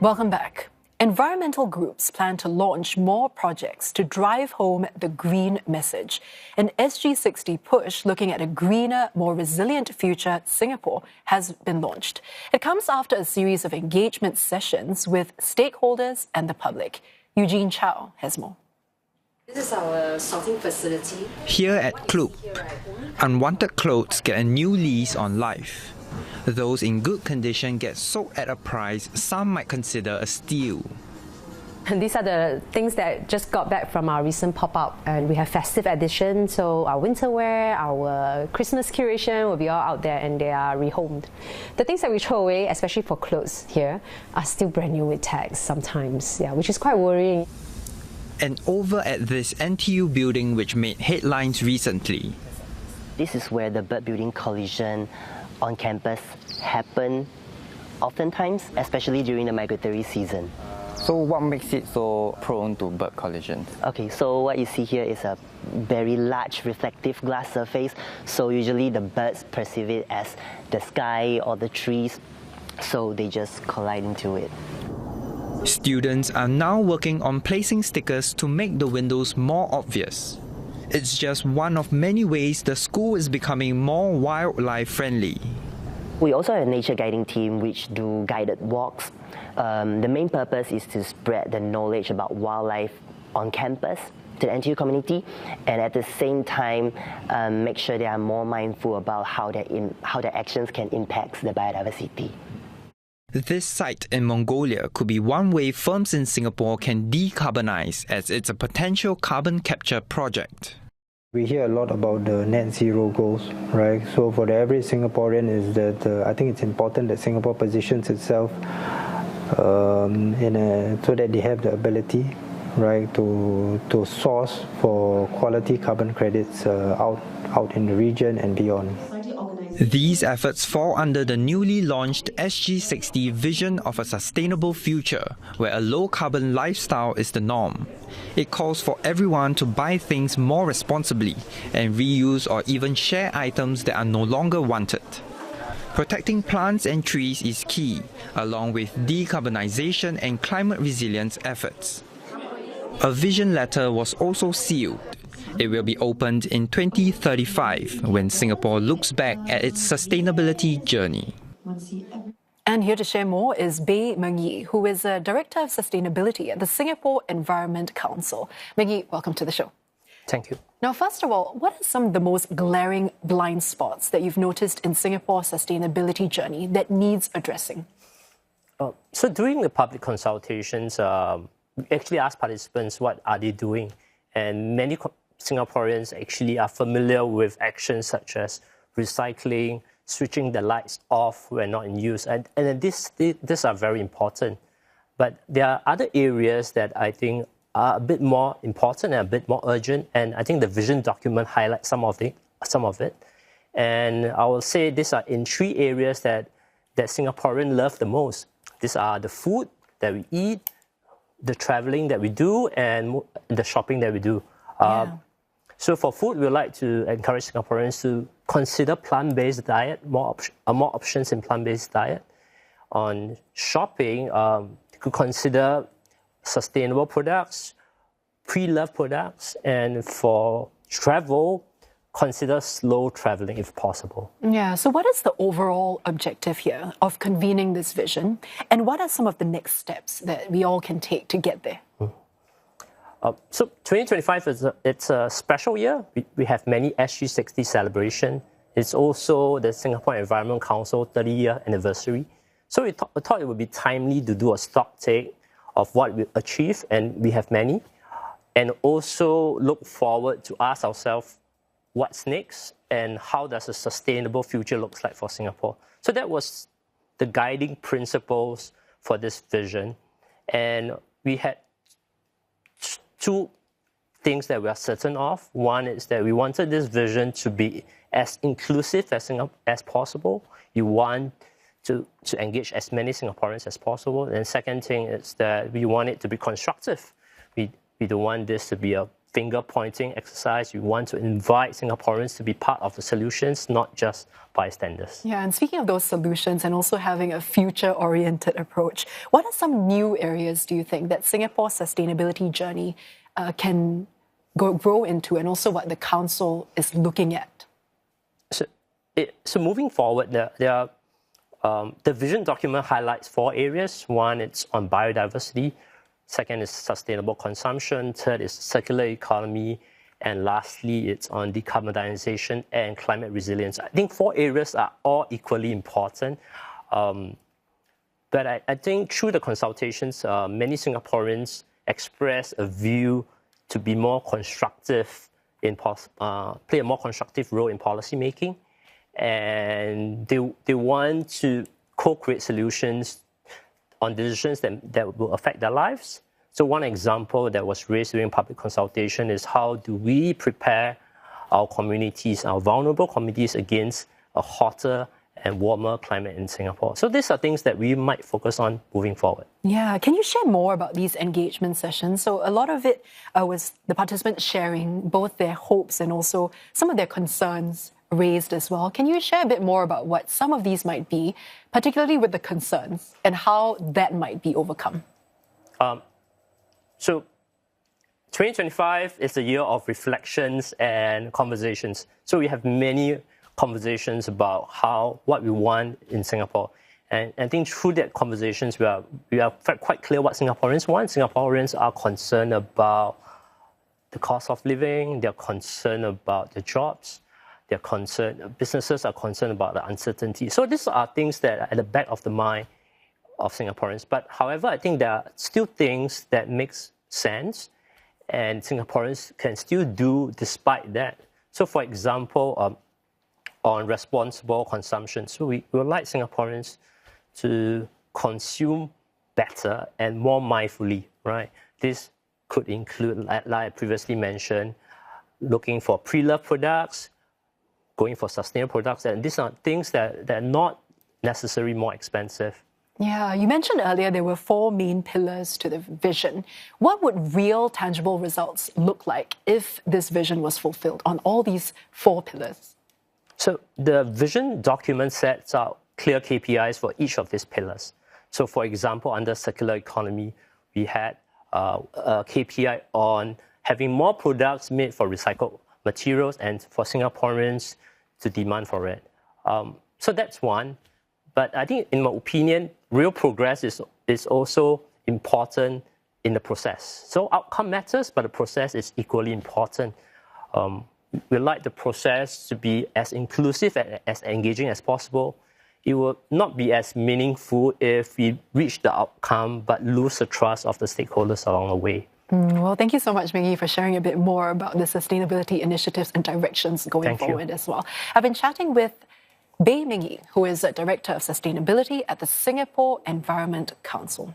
Welcome back. Environmental groups plan to launch more projects to drive home the green message. An SG60 push looking at a greener, more resilient future Singapore has been launched. It comes after a series of engagement sessions with stakeholders and the public. Eugene Chow has more. This is our sorting facility. Here at Club, unwanted clothes get a new lease on life. Those in good condition get sold at a price some might consider a steal. And these are the things that just got back from our recent pop-up, and we have festive edition, so our winter wear, our Christmas curation will be all out there and they are rehomed. The things that we throw away, especially for clothes here, are still brand new with tags sometimes, which is quite worrying. And over at this NTU building which made headlines recently. This is where the bird building collision on campus happen oftentimes, especially during the migratory season. So what makes it so prone to bird collisions? Okay, so what you see here is a very large reflective glass surface. So usually the birds perceive it as the sky or the trees, so they just collide into it. Students are now working on placing stickers to make the windows more obvious. It's just one of many ways the school is becoming more wildlife friendly. We also have a nature guiding team which do guided walks. The main purpose is to spread the knowledge about wildlife on campus to the NTU community, and at the same time make sure they are more mindful about how their actions can impact the biodiversity. This site in Mongolia could be one way firms in Singapore can decarbonize, as it's a potential carbon capture project. We hear a lot about the net zero goals, right? So for the average Singaporean is that I think it's important that Singapore positions itself so that they have the ability, right, to source for quality carbon credits out in the region and beyond. These efforts fall under the newly launched SG60 vision of a sustainable future, where a low-carbon lifestyle is the norm. It calls for everyone to buy things more responsibly and reuse or even share items that are no longer wanted. Protecting plants and trees is key, along with decarbonization and climate resilience efforts. A vision letter was also sealed. It will be opened in 2035 when Singapore looks back at its sustainability journey. And here to share more is Bei Meng Yi, who is a Director of Sustainability at the Singapore Environment Council. Meng Yi, welcome to the show. Thank you. Now, first of all, what are some of the most glaring blind spots that you've noticed in Singapore's sustainability journey that needs addressing? So during the public consultations, we actually asked participants what are they doing. And many Singaporeans actually are familiar with actions such as recycling, switching the lights off when not in use. And these are very important. But there are other areas that I think are a bit more important and a bit more urgent. And I think the vision document highlights some of it. And I will say these are in three areas that Singaporeans love the most. These are the food that we eat, the traveling that we do, and the shopping that we do. So for food, we would like to encourage Singaporeans to consider plant-based diet, more options in plant-based diet. On shopping, you could consider sustainable products, pre-loved products, and for travel, consider slow traveling if possible. Yeah, so what is the overall objective here of convening this vision, and what are some of the next steps that we all can take to get there? So 2025 it's a special year. We have many SG60 celebration. It's also the Singapore Environment Council 30-year anniversary. So we thought it would be timely to do a stock take of what we achieved, and we have many, and also look forward to ask ourselves what's next and how does a sustainable future look like for Singapore. So that was the guiding principles for this vision, and we had two things that we are certain of. One is that we wanted this vision to be as inclusive as possible. You want to engage as many Singaporeans as possible. And second thing is that we want it to be constructive. We don't want this to be a finger-pointing exercise. We want to invite Singaporeans to be part of the solutions, not just bystanders. Yeah, and speaking of those solutions and also having a future-oriented approach, what are some new areas, do you think, that Singapore's sustainability journey can grow into, and also what the Council is looking at? So moving forward, the vision document highlights 4 areas. One, it's on biodiversity. Second is sustainable consumption. Third is circular economy. And lastly, it's on decarbonization and climate resilience. I think 4 areas are all equally important. But I think through the consultations, many Singaporeans express a view to be more constructive, play a more constructive role in policy making. And they want to co-create solutions on decisions that will affect their lives. So one example that was raised during public consultation is how do we prepare our communities, our vulnerable communities, against a hotter and warmer climate in Singapore. So these are things that we might focus on moving forward. Yeah, can you share more about these engagement sessions? So a lot of it was the participants sharing both their hopes and also some of their concerns raised as well. Can you share a bit more about what some of these might be, particularly with the concerns, and how that might be overcome? So 2025 is a year of reflections and conversations. So we have many conversations about what we want in Singapore. And I think through that conversations, we are quite clear what Singaporeans want. Singaporeans are concerned about the cost of living, they're concerned about the jobs, businesses are concerned about the uncertainty. So these are things that are at the back of the mind of Singaporeans. But however, I think there are still things that make sense and Singaporeans can still do despite that. So for example, on responsible consumption, so we would like Singaporeans to consume better and more mindfully, right? This could include, like I previously mentioned, looking for pre-loved products, going for sustainable products, and these are things that are not necessarily more expensive. Yeah, you mentioned earlier there were 4 main pillars to the vision. What would real tangible results look like if this vision was fulfilled on all these 4 pillars? So the vision document sets out clear KPIs for each of these pillars. So for example, under circular economy, we had a KPI on having more products made for recycled materials and for Singaporeans to demand for it. So that's one. But I think, in my opinion, real progress is also important in the process. So outcome matters, but the process is equally important. We like the process to be as inclusive and as engaging as possible. It will not be as meaningful if we reach the outcome but lose the trust of the stakeholders along the way. Well, thank you so much, Mingyi, for sharing a bit more about the sustainability initiatives and directions going forward as well. I've been chatting with Mingyi, who is Director of Sustainability at the Singapore Environment Council.